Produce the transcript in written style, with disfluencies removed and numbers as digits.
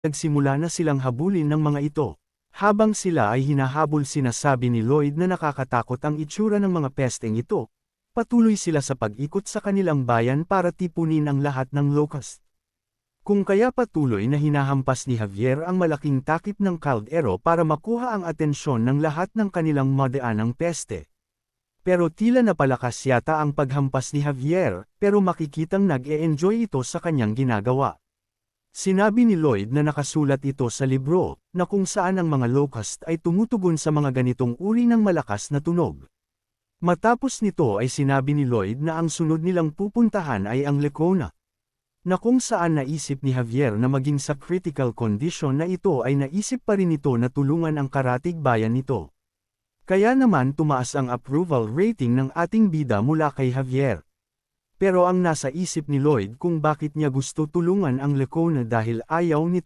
nagsimula na silang habulin ng mga ito. Habang sila ay hinahabol, sinasabi ni Lloyd na nakakatakot ang itsura ng mga pesteng ito. Patuloy sila sa pag-ikot sa kanilang bayan para tipunin ang lahat ng locust. Kung kaya patuloy na hinahampas ni Javier ang malaking takip ng kaldero para makuha ang atensyon ng lahat ng kanilang madaanang peste. Pero tila napalakas yata ang paghampas ni Javier, pero makikitang nag-e-enjoy ito sa kanyang ginagawa. Sinabi ni Lloyd na nakasulat ito sa libro, na kung saan ang mga locust ay tumutugon sa mga ganitong uri ng malakas na tunog. Matapos nito ay sinabi ni Lloyd na ang sunod nilang pupuntahan ay ang Lacona, na kung saan naisip ni Javier na maging sa critical condition na ito ay naisip pa rin ito na tulungan ang karatig bayan nito. Kaya naman tumaas ang approval rating ng ating bida mula kay Javier. Pero ang nasa isip ni Lloyd kung bakit niya gusto tulungan ang Lacona dahil ayaw nito